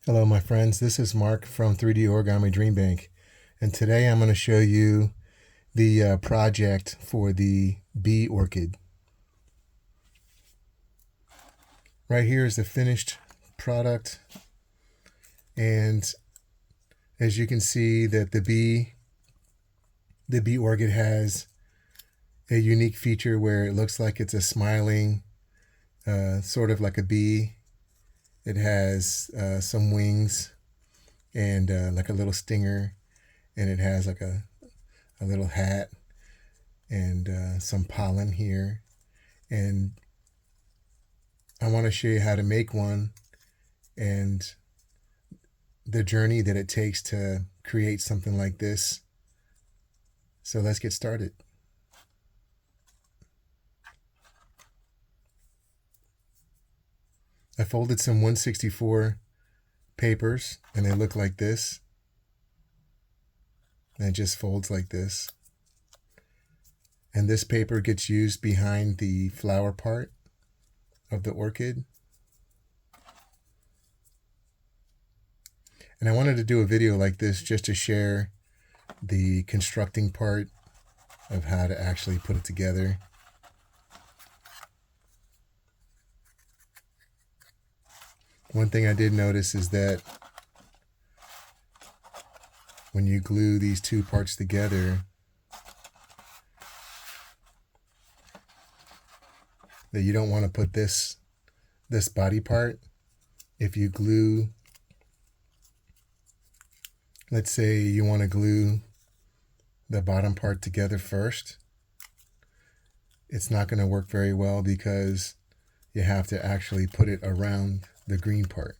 Hello my friends, this is Mark from 3D Origami Dream Bank, and today I'm going to show you the project for the bee orchid. Right here is the finished product, and as you can see that the bee orchid has a unique feature where it looks like it's a smiling, sort of like a bee. It has some wings and like a little stinger, and it has like a little hat and some pollen here. And I want to show you how to make one and the journey that it takes to create something like this. So let's get started. I folded some 164 papers and they look like this. And it just folds like this. And this paper gets used behind the flower part of the orchid. And I wanted to do a video like this just to share the constructing part of how to actually put it together. One thing I did notice is that when you glue these two parts together, that you don't want to put this body part. If you glue, let's say you want to glue the bottom part together first, it's not going to work very well because you have to actually put it around the green part.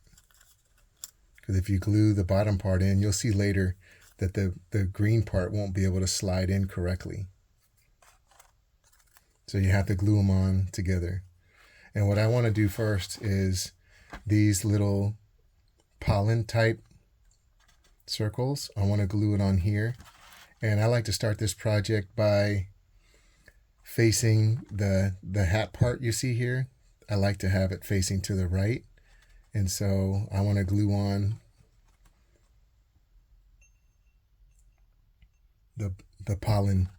Because if you glue the bottom part in, you'll see later that the green part won't be able to slide in correctly. So you have to glue them on together. And what I want to do first is these little pollen type circles. I want to glue it on here. And I like to start this project by facing the hat part you see here. I like to have it facing to the right. And so I want to glue on the pollen.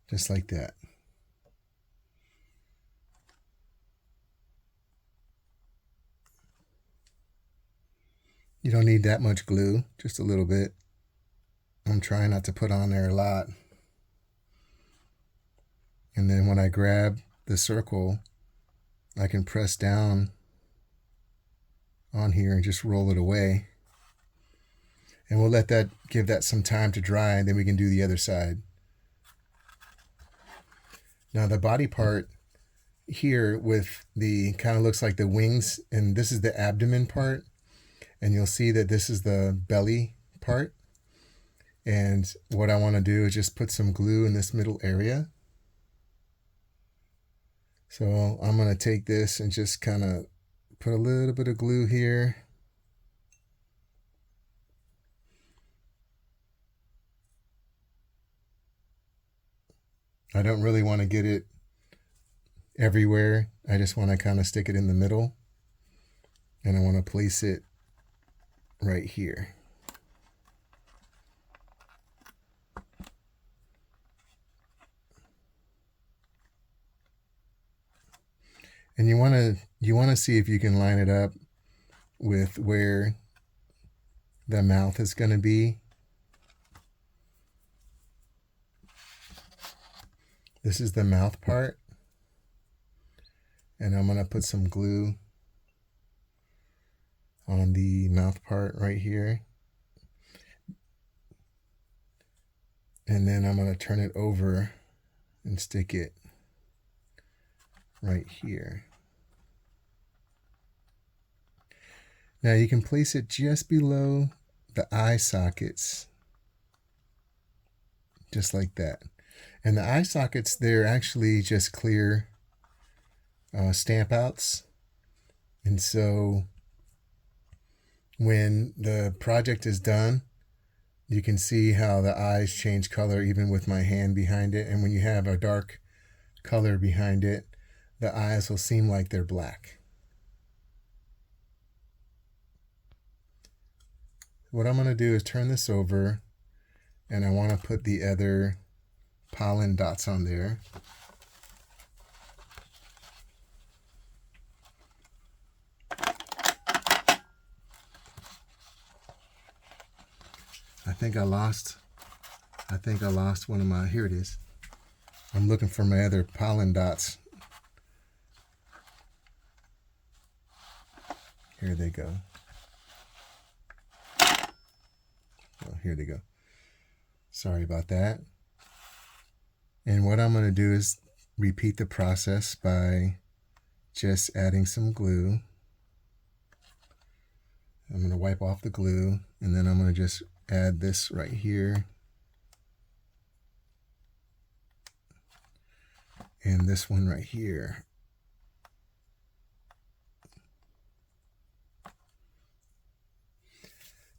Just like that. You don't need that much glue, just a little bit. I'm trying not to put on there a lot. And then when I grab the circle, I can press down on here and just roll it away. And we'll give that some time to dry, and then we can do the other side. Now the body part here with the kind of looks like the wings, and this is the abdomen part, and you'll see that this is the belly part. And what I want to do is just put some glue in this middle area. So I'm going to take this and just kind of put a little bit of glue here. I don't really want to get it everywhere. I just want to kind of stick it in the middle. And I want to place it right here. And you want to see if you can line it up with where the mouth is going to be. This is the mouth part. And I'm going to put some glue on the mouth part right here. And then I'm going to turn it over and stick it right here. Now you can place it just below the eye sockets, just like that. And the eye sockets, they're actually just clear stamp outs. And so when the project is done, You can see how the eyes change color even with my hand behind it. And when you have a dark color behind it, the eyes will seem like they're black. What I'm going to do is turn this over, and I want to put the other pollen dots on there. I think I lost one of my, here it is. I'm looking for my other pollen dots. Here they go. Oh, here they go. Sorry about that. And what I'm going to do is repeat the process by just adding some glue. I'm going to wipe off the glue, and then I'm going to just add this right here. And this one right here.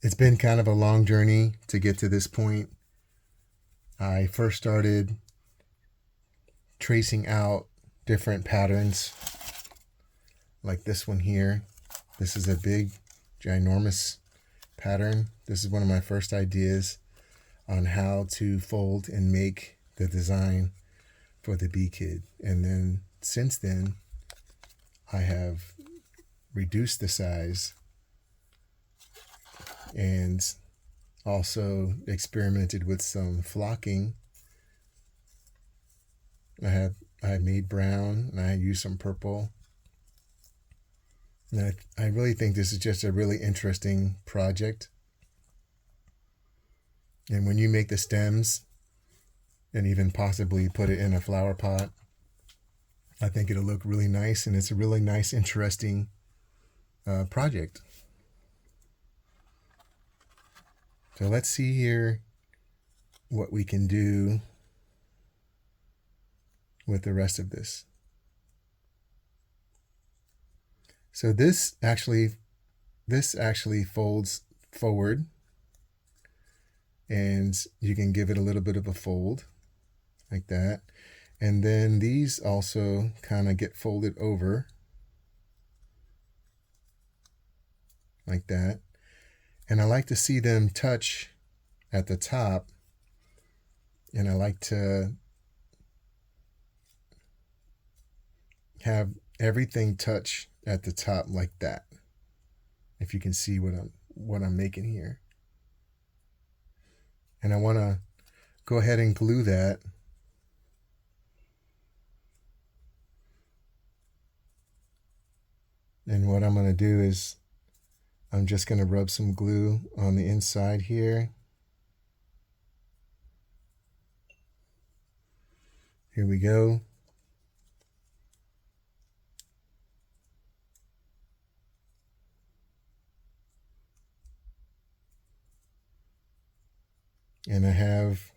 It's been kind of a long journey to get to this point. I first started tracing out different patterns like this one here. This is a big, ginormous pattern. This is one of my first ideas on how to fold and make the design for the bee kid. And then since then, I have reduced the size and also experimented with some flocking. I made brown, and I used some purple. And I really think this is just a really interesting project. And when you make the stems and even possibly put it in a flower pot, I think it'll look really nice, and it's a really nice, interesting project. So let's see here what we can do with the rest of this. So this actually folds forward, and you can give it a little bit of a fold like that. And then these also kind of get folded over like that. And I like to see them touch at the top, and I like to have everything touch at the top like that. If you can see what I'm making here. And I want to go ahead and glue that. And what I'm going to do is I'm just going to rub some glue on the inside here. Here we go. And I have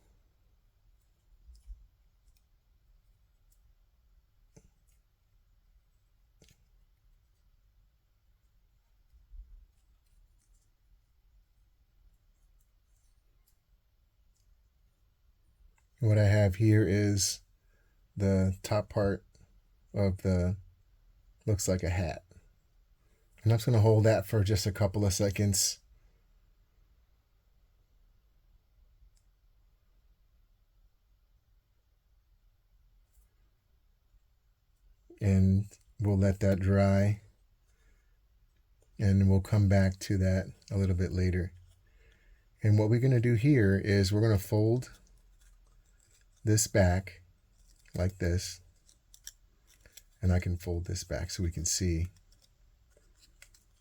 what I have here is the top part of the, looks like a hat. And I'm just going to hold that for just a couple of seconds. And we'll let that dry. And we'll come back to that a little bit later. And what we're going to do here is we're going to fold this back like this. And I can fold this back so we can see.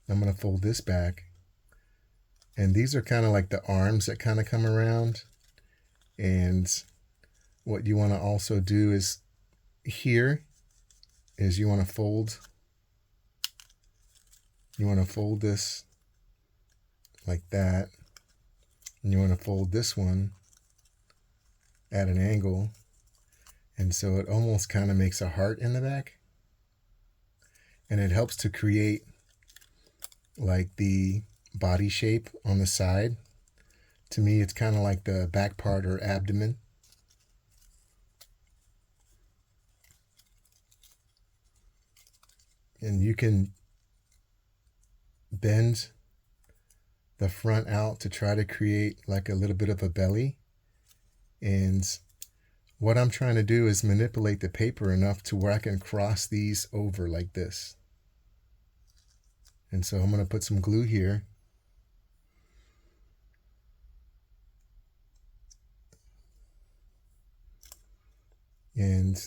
I'm going to fold this back. And these are kind of like the arms that kind of come around. And what you want to also do is here is you want to fold this like that. And you want to fold this one at an angle. And so it almost kind of makes a heart in the back. And it helps to create like the body shape on the side To me, it's kind of like the back part or abdomen. And you can bend the front out to try to create like a little bit of a belly. And what I'm trying to do is manipulate the paper enough to where I can cross these over like this. And so I'm going to put some glue here. And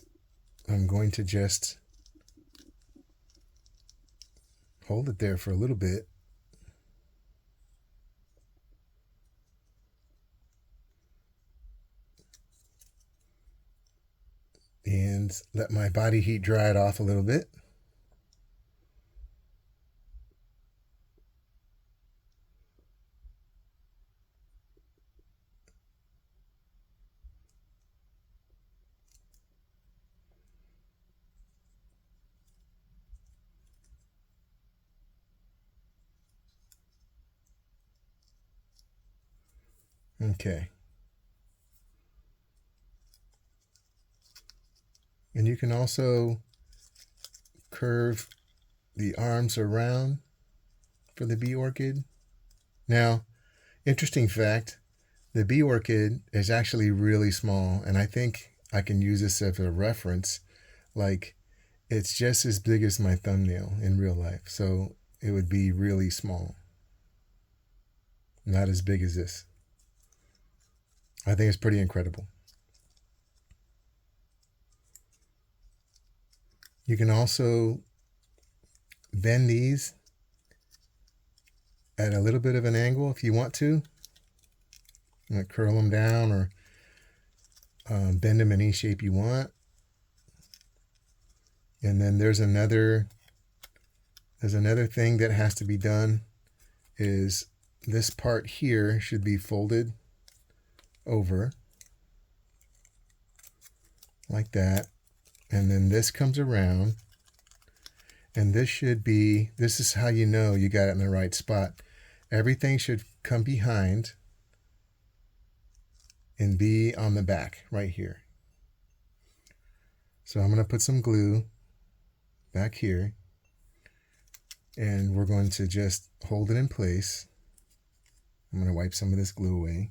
I'm going to just hold it there for a little bit. And let my body heat dry it off a little bit. Okay. And you can also curve the arms around for the bee orchid. Now, interesting fact, the bee orchid is actually really small, and I think I can use this as a reference. Like, it's just as big as my thumbnail in real life, so it would be really small. Not as big as this. I think it's pretty incredible. You can also bend these at a little bit of an angle if you want to. Like curl them down or bend them in any shape you want. And then there's another thing that has to be done is this part here should be folded over like that. And then this comes around, and this is how you know you got it in the right spot. Everything should come behind and be on the back right here. So I'm going to put some glue back here, and we're going to just hold it in place. I'm going to wipe some of this glue away.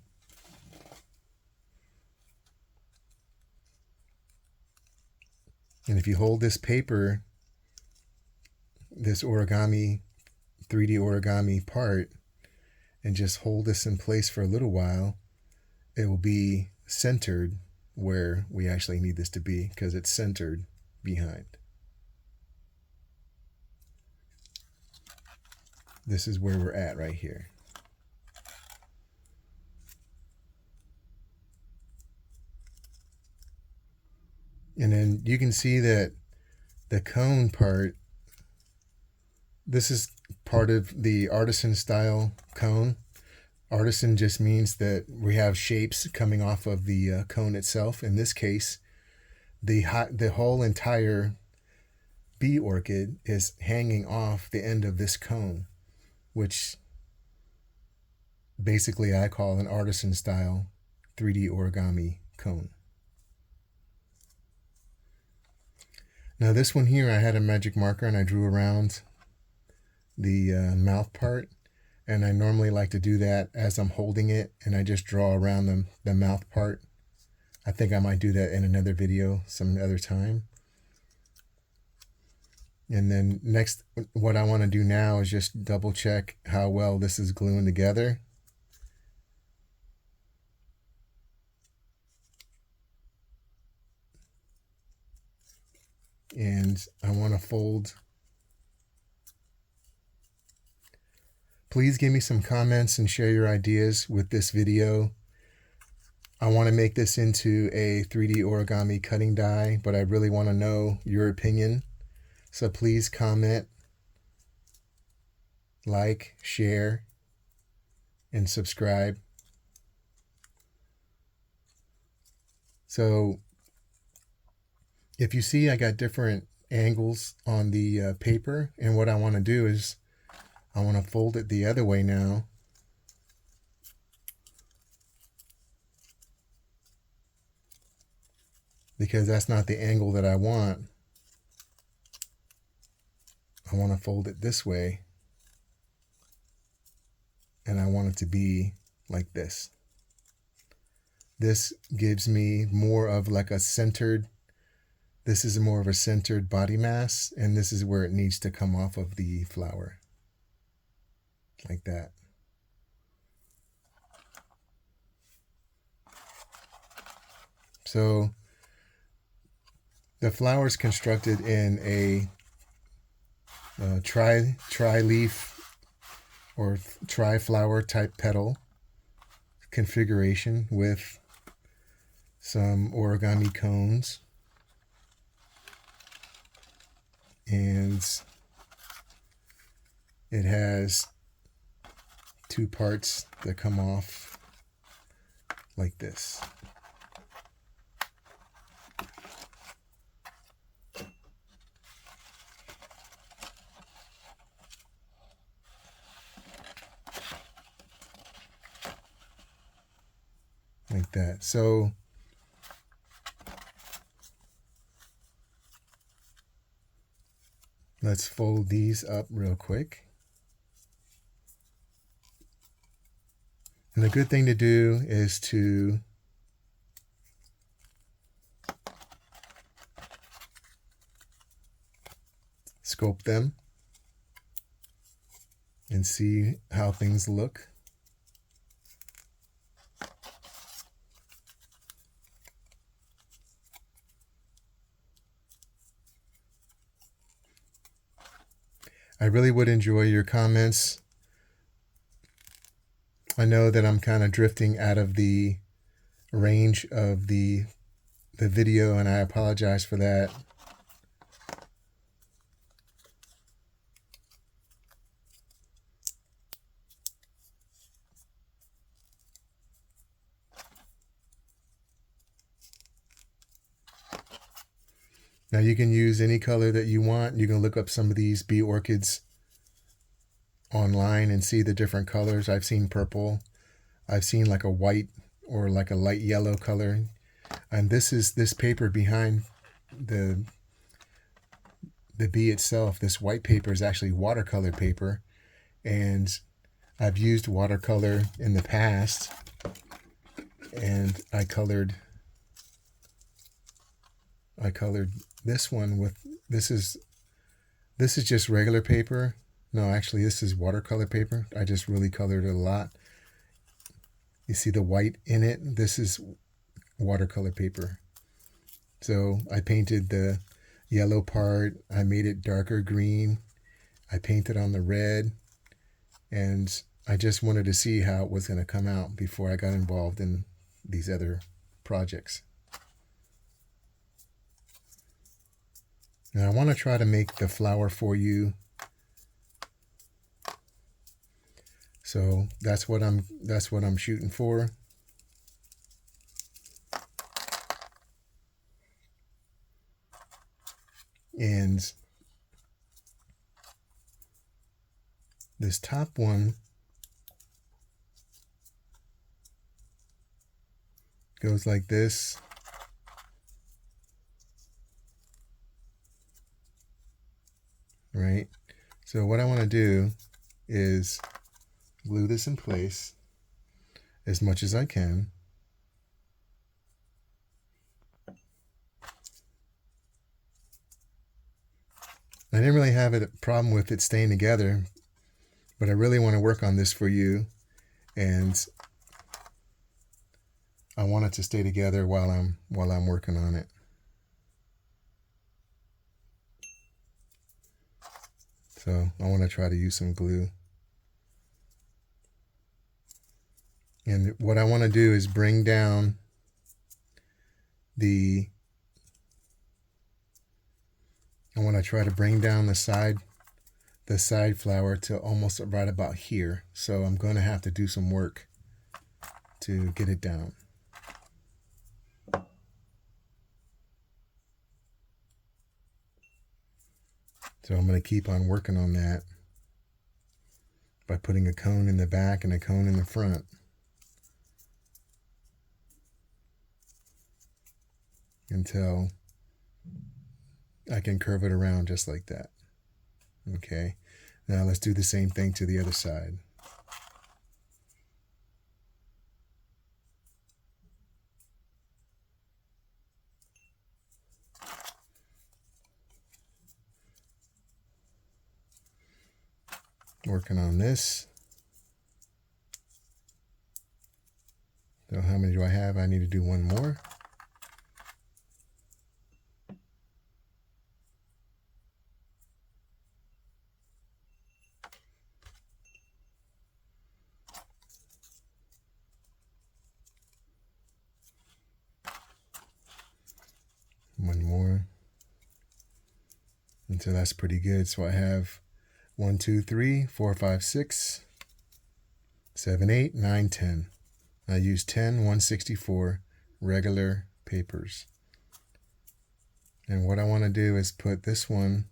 And if you hold this paper, this origami, 3D origami part, and just hold this in place for a little while, it will be centered where we actually need this to be because it's centered behind. This is where we're at right here. And then you can see that the cone part, this is part of the artisan style cone. Artisan just means that we have shapes coming off of the cone itself. In this case, the whole entire bee orchid is hanging off the end of this cone, which basically I call an artisan style 3D origami cone. Now this one here, I had a magic marker and I drew around the mouth part, and I normally like to do that as I'm holding it, and I just draw around the mouth part. I think I might do that in another video some other time. And then next, what I want to do now is just double check how well this is gluing together. And I want to fold. Please give me some comments and share your ideas with this video. I want to make this into a 3D origami cutting die, but I really want to know your opinion. So please comment, like, share, and subscribe. So if you see, I got different angles on the paper, and what I want to do is I want to fold it the other way now because that's not the angle that I want. I want to fold it this way, and I want it to be like this. This gives me more of like a centered, this is more of a centered body mass, and this is where it needs to come off of the flower, like that. So the flower is constructed in a tri-leaf or tri-flower type petal configuration with some origami cones, and it has two parts that come off like this. Like that. So let's fold these up real quick. And the good thing to do is to sculpt them and see how things look. I really would enjoy your comments. I know that I'm kind of drifting out of the range of the video, and I apologize for that. Now you can use any color that you want. You can look up some of these bee orchids online and see the different colors. I've seen purple. I've seen like a white or like a light yellow color. And this paper behind the bee itself. This white paper is actually watercolor paper. And I've used watercolor in the past. And I colored this one with, this is just regular paper. No, actually this is watercolor paper. I just really colored it a lot. You see the white in it? This is watercolor paper. So I painted the yellow part. I made it darker green. I painted on the red. And I just wanted to see how it was going to come out before I got involved in these other projects. Now I want to try to make the flower for you. So that's what I'm shooting for. And this top one goes like this. Right? So what I want to do is glue this in place as much as I can. I didn't really have a problem with it staying together, but I really want to work on this for you, and I want it to stay together while I'm working on it. So I want to try to use some glue. And what I want to do is bring down I want to try to bring down the side flower to almost right about here. So I'm going to have to do some work to get it down. So I'm going to keep on working on that by putting a cone in the back and a cone in the front. until I can curve it around just like that. Okay, now let's do the same thing to the other side. Working on this. So how many do I have? I need to do one more. One more. And so that's pretty good. So I have 1, 2, 3, 4, 5, 6, 7, 8, 9, 10. I use 10 1/64 regular papers. And what I want to do is put this one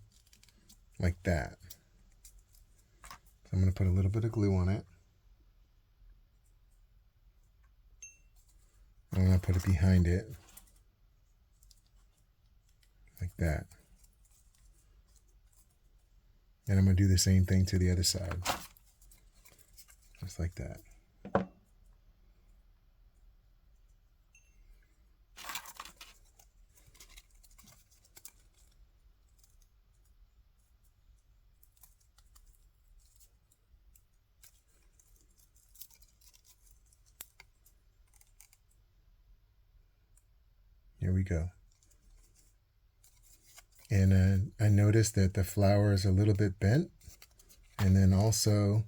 like that. So I'm going to put a little bit of glue on it. I'm going to put it behind it like that. And I'm going to do the same thing to the other side. Just like that. Here we go. And I noticed that the flower is a little bit bent. And then also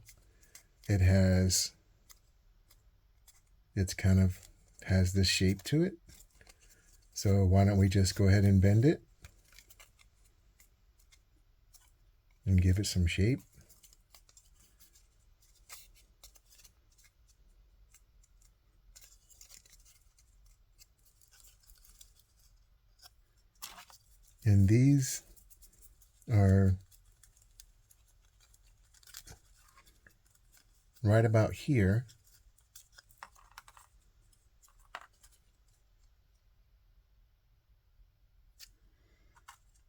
it's kind of has this shape to it. So why don't we just go ahead and bend it and give it some shape. And these are right about here.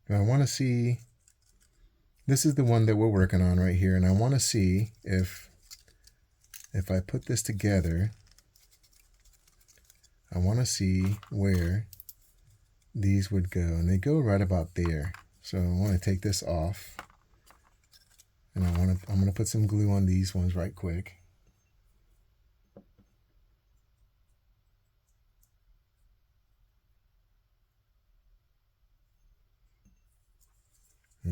And I want to see, this is the one that we're working on right here, and I want to see if I put this together, I want to see where these would go, and they go right about there. So I want to take this off, and I'm going to put some glue on these ones right quick.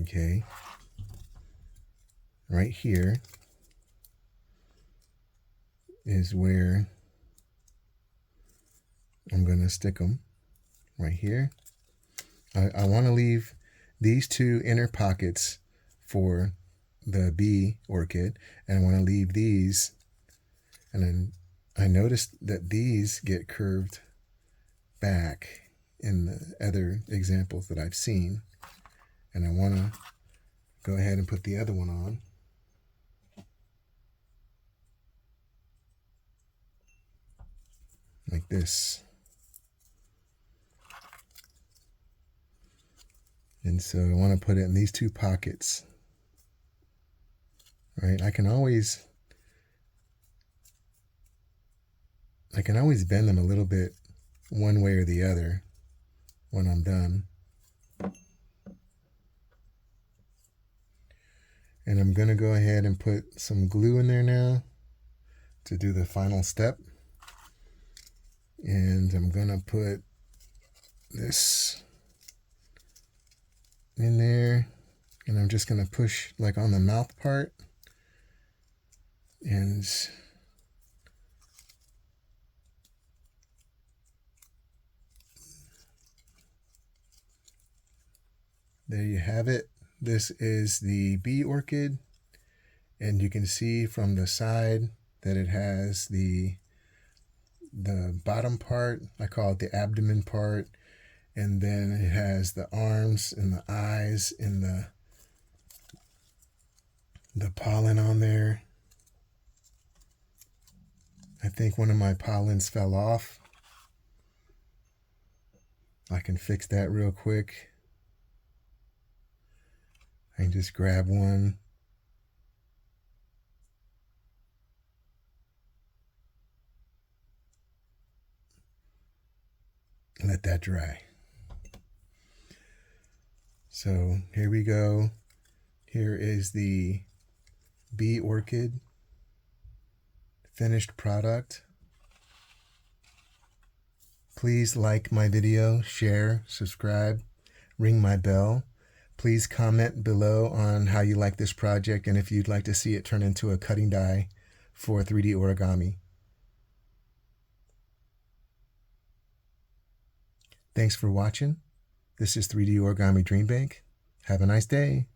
Okay, right here is where I'm going to stick them, right here. I want to leave these two inner pockets for the bee orchid, and I want to leave these, and then I noticed that these get curved back in the other examples that I've seen, and I want to go ahead and put the other one on. Like this. And so I want to put it in these two pockets. Right? I can always bend them a little bit one way or the other when I'm done. And I'm going to go ahead and put some glue in there now to do the final step. And I'm going to put this in there, and I'm just going to push like on the mouth part, and there you have it. This is the bee orchid, and you can see from the side that it has the bottom part, I call it the abdomen part, and then it has the arms and the eyes and the pollen on there. I think one of my pollens fell off. I can fix that real quick. I can just grab one. Let that dry. So here we go. Here is the bee orchid finished product. Please like my video, share, subscribe, ring my bell. Please comment below on how you like this project and if you'd like to see it turn into a cutting die for 3D origami. Thanks for watching. This is 3D Origami Dream Bank. Have a nice day.